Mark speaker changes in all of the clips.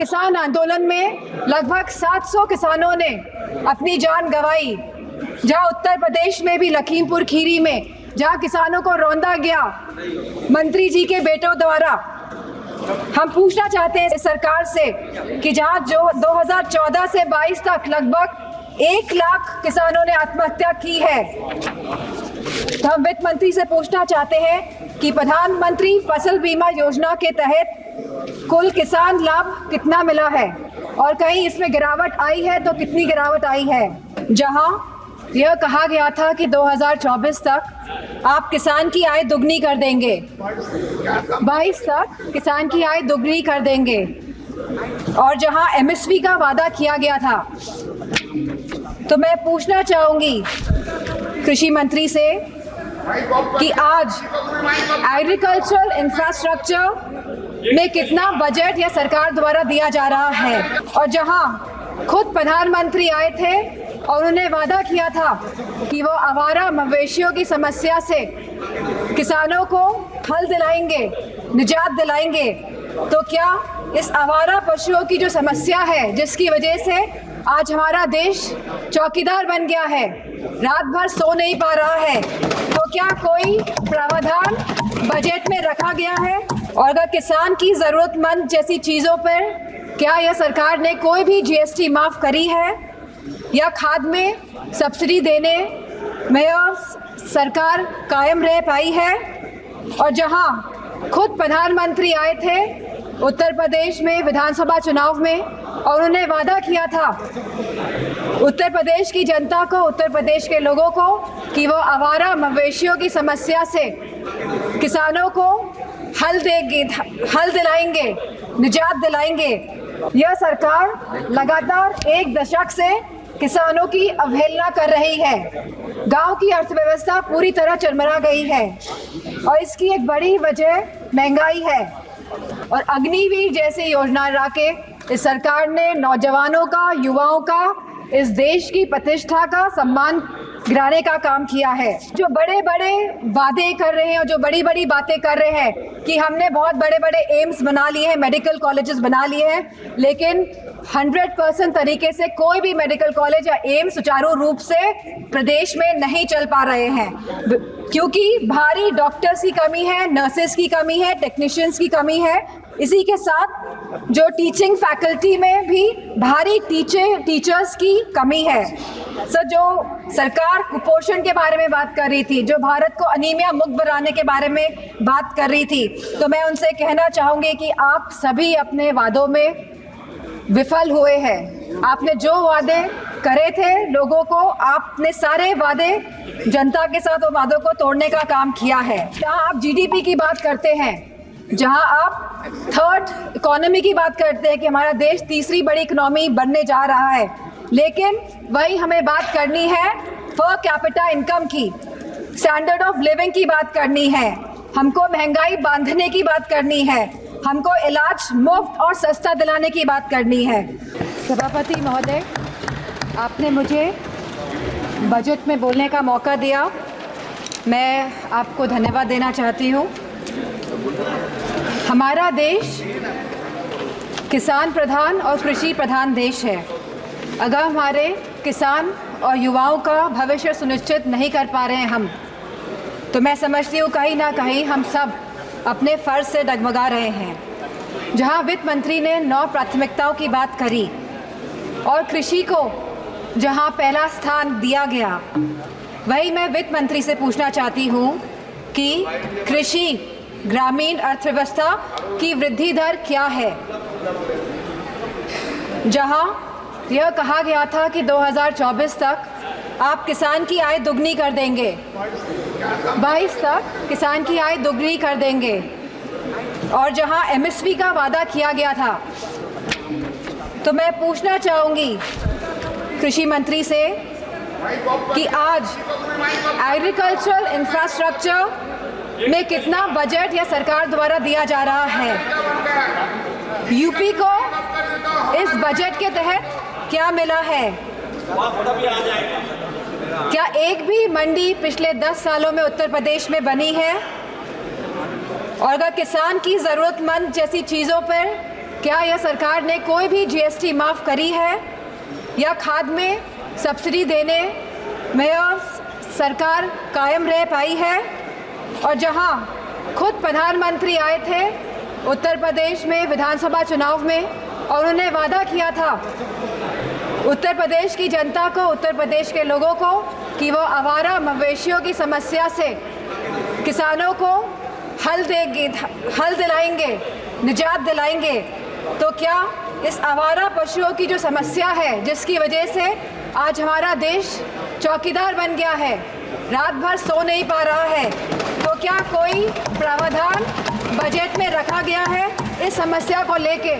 Speaker 1: किसान आंदोलन में लगभग 700 किसानों ने अपनी जान गंवाई। जहां उत्तर प्रदेश में भी लखीमपुर खीरी में जहां किसानों को रौंदा गया मंत्री जी के बेटों द्वारा, हम पूछना चाहते हैं इस सरकार से कि जहां जो 2014 से 22 तक लगभग 1 लाख किसानों ने आत्महत्या की है, तो हम वित्त मंत्री से पूछना चाहते हैं कि प्रधानमंत्री फसल बीमा योजना के तहत कुल किसान लाभ कितना मिला है और कहीं इसमें गिरावट आई है तो कितनी गिरावट आई है। जहां यह कहा गया था कि 2024 तक आप किसान की आय दुगनी कर देंगे, 22 तक किसान की आय दुगनी कर देंगे, और जहां एमएसपी का वादा किया गया था, तो मैं पूछना चाहूंगी कृषि मंत्री से कि आज एग्रीकल्चरल इंफ्रास्ट्रक्चर में कितना बजट या सरकार द्वारा दिया जा रहा है। और जहां खुद प्रधानमंत्री आए थे और उन्होंने वादा किया था कि वो आवारा मवेशियों की समस्या से किसानों को हल दिलाएंगे, निजात दिलाएंगे, तो क्या इस आवारा पशुओं की जो समस्या है जिसकी वजह से आज हमारा देश चौकीदार बन गया है, रात भर सो नहीं पा रहा है, तो क्या कोई प्रावधान बजट में रखा गया है? और अगर किसान की ज़रूरतमंद जैसी चीज़ों पर क्या यह सरकार ने कोई भी जीएसटी माफ़ करी है या खाद में सब्सिडी देने में यह सरकार कायम रह पाई है? और जहां खुद प्रधानमंत्री आए थे उत्तर प्रदेश में विधानसभा चुनाव में और उन्होंने वादा किया था उत्तर प्रदेश की जनता को, उत्तर प्रदेश के लोगों को, कि वो आवारा मवेशियों की समस्या से किसानों को हल दिलाएंगे, निजात दिलाएंगे। यह सरकार लगातार 1 दशक से किसानों की अवहेलना कर रही है। गांव की अर्थव्यवस्था पूरी तरह चरमरा गई है और इसकी एक बड़ी वजह महंगाई है। और अग्निवीर जैसी योजना ला के इस सरकार ने नौजवानों का, युवाओं का, इस देश की प्रतिष्ठा का सम्मान गिराने का काम किया है। जो बड़े बड़े वादे कर रहे हैं और जो बड़ी बड़ी बातें कर रहे हैं कि हमने बहुत बड़े बड़े एम्स बना लिए हैं, मेडिकल कॉलेजेस बना लिए हैं, लेकिन 100% तरीके से कोई भी मेडिकल कॉलेज या एम्स सुचारू रूप से प्रदेश में नहीं चल पा रहे हैं, क्योंकि भारी डॉक्टर्स की कमी है, नर्सेस की कमी है, टेक्नीशियंस की कमी है। इसी के साथ जो टीचिंग फैकल्टी में भी भारी टीचर्स की कमी है। सर, जो सरकार कुपोषण के बारे में बात कर रही थी, जो भारत को अनीमिया मुक्त बनाने के बारे में बात कर रही थी, तो मैं उनसे कहना चाहूँगी कि आप सभी अपने वादों में विफल हुए हैं। आपने जो वादे करे थे लोगों को, आपने सारे वादे जनता के साथ वो वादों को तोड़ने का काम किया है। जहाँ आप जीडीपी की बात करते हैं, जहाँ आप थर्ड इकोनॉमी की बात करते हैं कि हमारा देश तीसरी बड़ी इकोनॉमी बनने जा रहा है, लेकिन वही हमें बात करनी है पर कैपिटा इनकम की, स्टैंडर्ड ऑफ लिविंग की बात करनी है, हमको महंगाई बांधने की बात करनी है, हमको इलाज मुफ्त और सस्ता दिलाने की बात करनी है। सभापति महोदय, आपने मुझे बजट में बोलने का मौका दिया, मैं आपको धन्यवाद देना चाहती हूँ। हमारा देश किसान प्रधान और कृषि प्रधान देश है। अगर हमारे किसान और युवाओं का भविष्य सुनिश्चित नहीं कर पा रहे हैं हम, तो मैं समझती हूँ कहीं ना कहीं हम सब अपने फ़र्ज से डगमगा रहे हैं। जहाँ वित्त मंत्री ने 9 प्राथमिकताओं की बात करी और कृषि को जहाँ पहला स्थान दिया गया, वही मैं वित्त मंत्री से पूछना चाहती हूँ कि कृषि ग्रामीण अर्थव्यवस्था की वृद्धि दर क्या है। जहाँ यह कहा गया था कि 2024 तक आप किसान की आय दुगनी कर देंगे, 22 तक किसान की आय दुगनी कर देंगे, और जहां एमएसपी का वादा किया गया था, तो मैं पूछना चाहूँगी कृषि मंत्री से कि आज एग्रीकल्चरल इंफ्रास्ट्रक्चर में कितना बजट या सरकार द्वारा दिया जा रहा है। यूपी को इस बजट के तहत क्या मिला है? क्या एक भी मंडी पिछले 10 सालों में उत्तर प्रदेश में बनी है? और अगर किसान की ज़रूरतमंद जैसी चीज़ों पर क्या यह सरकार ने कोई भी जीएसटी माफ़ करी है या खाद में सब्सिडी देने में यह सरकार कायम रह पाई है? और जहां खुद प्रधानमंत्री आए थे उत्तर प्रदेश में विधानसभा चुनाव में और उन्होंने वादा किया था उत्तर प्रदेश की जनता को, उत्तर प्रदेश के लोगों को, कि वो आवारा मवेशियों की समस्या से किसानों को हल दिलाएंगे, निजात दिलाएंगे, तो क्या इस आवारा पशुओं की जो समस्या है, जिसकी वजह से आज हमारा देश चौकीदार बन गया है, रात भर सो नहीं पा रहा है, तो क्या कोई प्रावधान बजट में रखा गया है इस समस्या को लेके?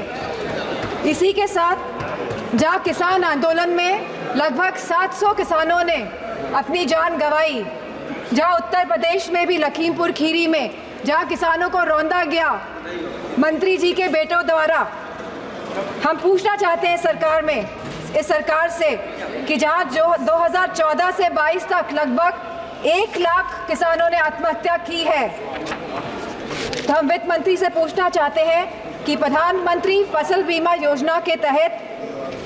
Speaker 1: इसी के साथ जहाँ किसान आंदोलन में लगभग 700 किसानों ने अपनी जान गंवाई, जहाँ उत्तर प्रदेश में भी लखीमपुर खीरी में जहाँ किसानों को रौंदा गया मंत्री जी के बेटों द्वारा, हम पूछना चाहते हैं इस सरकार से कि जहाँ जो 2014 से 22 तक लगभग 1 लाख किसानों ने आत्महत्या की है, तो हम वित्त मंत्री से पूछना चाहते हैं कि प्रधानमंत्री फसल बीमा योजना के तहत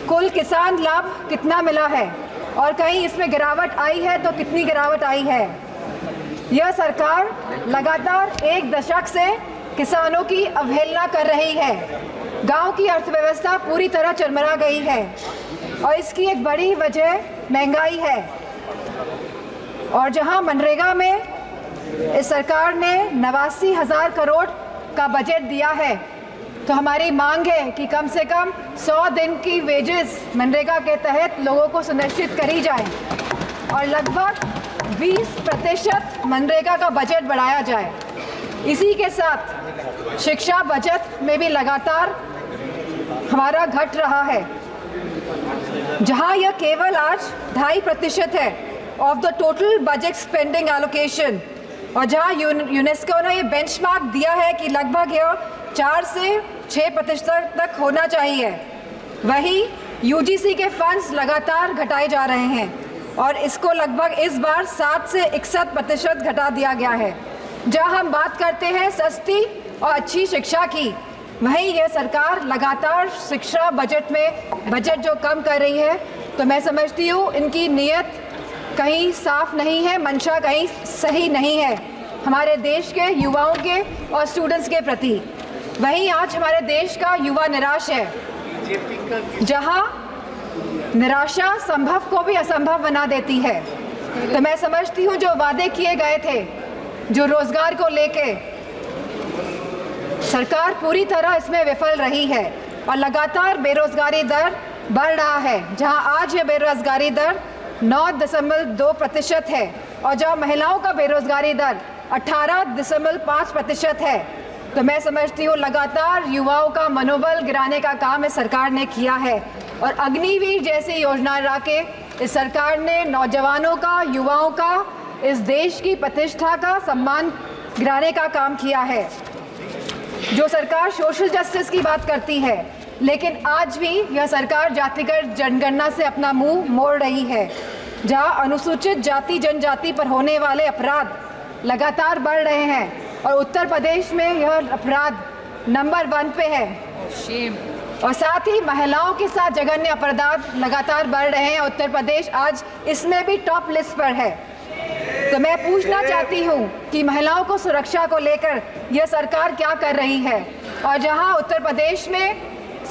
Speaker 1: कुल किसान लाभ कितना मिला है और कहीं इसमें गिरावट आई है तो कितनी गिरावट आई है? यह सरकार लगातार 1 दशक से किसानों की अवहेलना कर रही है। गांव की अर्थव्यवस्था पूरी तरह चरमरा गई है और इसकी एक बड़ी वजह महंगाई है। और जहां मनरेगा में इस सरकार ने 89,000 करोड़ का बजट दिया है, तो हमारी मांग है कि कम से कम 100 दिन की वेजेस मनरेगा के तहत लोगों को सुनिश्चित करी जाए और लगभग 20% मनरेगा का बजट बढ़ाया जाए। इसी के साथ शिक्षा बजट में भी लगातार हमारा घट रहा है, जहां यह केवल आज 2.5% है of the total budget spending allocation, और जहां यूनेस्को ने ये बेंचमार्क दिया है कि लगभग यह 4 से 6% तक होना चाहिए, वही यूजीसी के फंड्स लगातार घटाए जा रहे हैं और इसको लगभग इस बार 7 से 61% घटा दिया गया है। जहां हम बात करते हैं सस्ती और अच्छी शिक्षा की, वहीं यह सरकार लगातार शिक्षा बजट में बजट जो कम कर रही है, तो मैं समझती हूँ इनकी नीयत कहीं साफ नहीं है, मंशा कहीं सही नहीं है हमारे देश के युवाओं के और स्टूडेंट्स के प्रति। वहीं आज हमारे देश का युवा निराश है, जहां निराशा संभव को भी असंभव बना देती है। तो मैं समझती हूँ जो वादे किए गए थे, जो रोजगार को लेके, सरकार पूरी तरह इसमें विफल रही है और लगातार बेरोजगारी दर बढ़ रहा है, जहां आज यह बेरोजगारी दर 9.2% है और जहां महिलाओं का बेरोजगारी दर 18.5% है। तो मैं समझती हूँ लगातार युवाओं का मनोबल गिराने का काम इस सरकार ने किया है और अग्निवीर जैसी योजना ला के इस सरकार ने नौजवानों का, युवाओं का, इस देश की प्रतिष्ठा का सम्मान गिराने का काम किया है। जो सरकार सोशल जस्टिस की बात करती है, लेकिन आज भी यह सरकार जातिगत जनगणना से अपना मुंह मोड़ रही है, जहां अनुसूचित जाति जनजाति पर होने वाले अपराध लगातार बढ़ रहे हैं और उत्तर प्रदेश में यह अपराध नंबर 1 पे है। और साथ ही महिलाओं के साथ जघन्य अपराध लगातार बढ़ रहे हैं। उत्तर प्रदेश आज इसमें भी टॉप लिस्ट पर है। तो मैं पूछना चाहती हूँ कि महिलाओं को सुरक्षा को लेकर यह सरकार क्या कर रही है? और जहां उत्तर प्रदेश में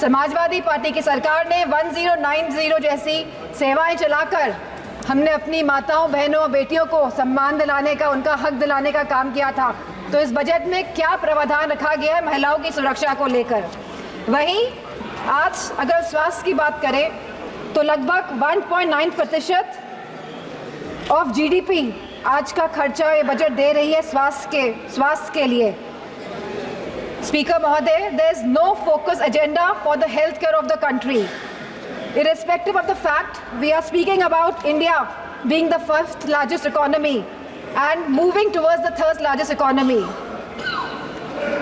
Speaker 1: समाजवादी पार्टी की सरकार ने 1090 जैसी सेवाएं चलाकर हमने अपनी माताओं, बहनों, बेटियों को सम्मान दिलाने का, उनका हक दिलाने का काम किया था, तो इस बजट में क्या प्रावधान रखा गया है महिलाओं की सुरक्षा को लेकर? वहीं आज अगर स्वास्थ्य की बात करें तो लगभग 1.9% ऑफ जीडीपी आज का खर्चा ये बजट दे रही है स्वास्थ्य के लिए। Speaker Mahoday, there is no focus agenda for the healthcare of the country. Irrespective of the fact, we are speaking about India being the 1st largest economy and moving towards the 3rd largest economy.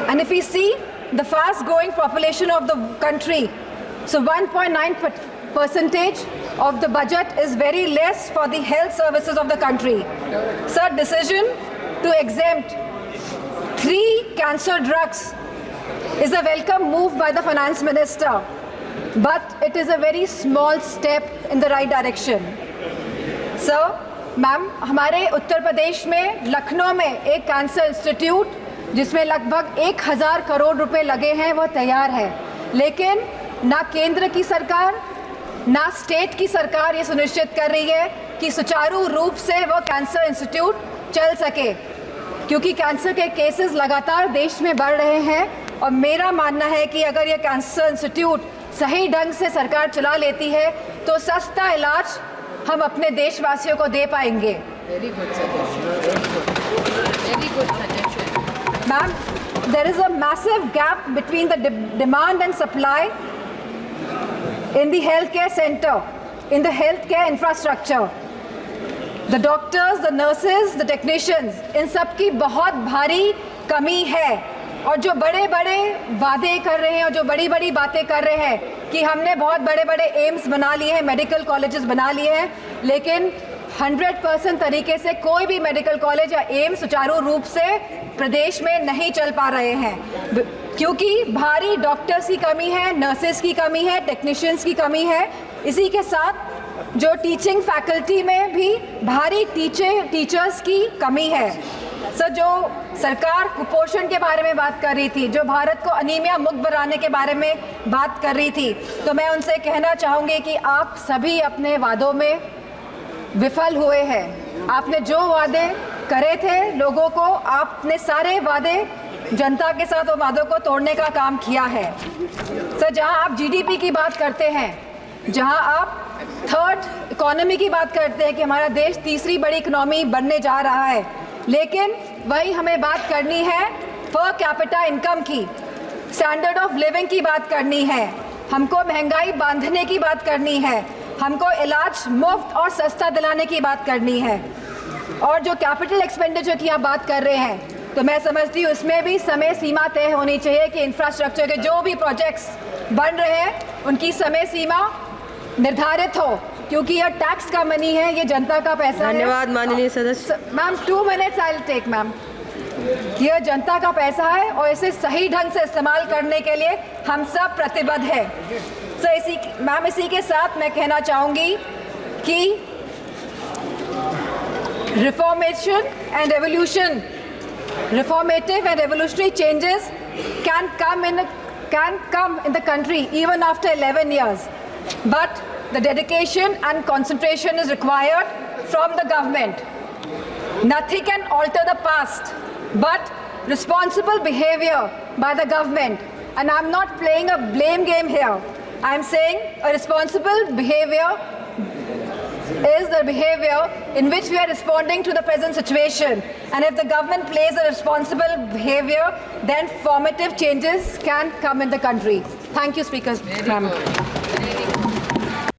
Speaker 1: And if we see the fast growing population of the country, so 1.9% of the budget is very less for the health services of the country. Sir, decision to exempt 3 cancer drugs is a welcome move by the finance minister, but it is a very small step in the right direction. Sir, ma'am, हमारे उत्तर प्रदेश में लखनऊ में एक cancer institute जिसमें लगभग 1000 करोड़ रुपए लगे हैं वो तैयार है, लेकिन ना केंद्र की सरकार ना स्टेट की सरकार ये सुनिश्चित कर रही है कि सुचारू रूप से वो कैंसर इंस्टीट्यूट चल सके, क्योंकि कैंसर के केसेस लगातार देश में बढ़ रहे हैं। और मेरा मानना है कि अगर ये कैंसर इंस्टीट्यूट सही ढंग से सरकार चला लेती है तो सस्ता इलाज हम अपने देशवासियों को दे पाएंगे।
Speaker 2: Very good suggestion
Speaker 1: ma'am, there is a massive gap between the demand and supply in the healthcare center, in the healthcare infrastructure. The doctors, the nurses, the technicians, इन सब की बहुत भारी कमी है। और जो बड़े बड़े वादे कर रहे हैं और जो बड़ी बड़ी बातें कर रहे हैं कि हमने बहुत बड़े बड़े एम्स बना लिए हैं, मेडिकल कॉलेजेस बना लिए हैं, लेकिन 100% तरीके से कोई भी मेडिकल कॉलेज या एम्स सुचारू रूप से प्रदेश में नहीं चल पा रहे हैं, क्योंकि भारी डॉक्टर्स की कमी है, नर्सेस की कमी है, टेक्नीशियंस की कमी है। इसी के साथ जो टीचिंग फैकल्टी में भी भारी टीचर्स की कमी है। सर, जो सरकार कुपोषण के बारे में बात कर रही थी, जो भारत को अनीमिया मुक्त बनाने के बारे में बात कर रही थी, तो मैं उनसे कहना चाहूँगी कि आप सभी अपने वादों में विफल हुए हैं। आपने जो वादे करे थे लोगों को, आपने सारे वादे जनता के साथ वो वादों को तोड़ने का काम किया है। सर, जहां आप जीडीपी की बात करते हैं, जहां आप थर्ड इकोनॉमी की बात करते हैं कि हमारा देश तीसरी बड़ी इकोनॉमी बनने जा रहा है, लेकिन वही हमें बात करनी है पर कैपिटा इनकम की, स्टैंडर्ड ऑफ लिविंग की बात करनी है, हमको महंगाई बांधने की बात करनी है, हमको इलाज मुफ्त और सस्ता दिलाने की बात करनी है। और जो कैपिटल एक्सपेंडिचर की आप बात कर रहे हैं, तो मैं समझती हूँ इसमें भी समय सीमा तय होनी चाहिए कि इंफ्रास्ट्रक्चर के जो भी प्रोजेक्ट्स बन रहे हैं उनकी समय सीमा निर्धारित हो, क्योंकि यह टैक्स का मनी है, ये जनता का पैसा है।
Speaker 2: धन्यवाद माननीय सदस्य।
Speaker 1: Ma'am, 2 minutes I will take ma'am. यह जनता का पैसा है और इसे सही ढंग से इस्तेमाल करने के लिए हम सब प्रतिबद्ध हैं। मैम, इसी के साथ मैं कहना चाहूँगी कि reformative and revolutionary changes can come in the country even after 11 years, but the dedication and concentration is required from the government. Nothing can alter the past but responsible behavior by the government, and I'm not playing a blame game here. I'm saying a responsible behavior is the behavior in which we are responding to the present situation, and if the government plays a responsible behavior, then formative changes can come in the country. Thank you, Speaker. Ma'am.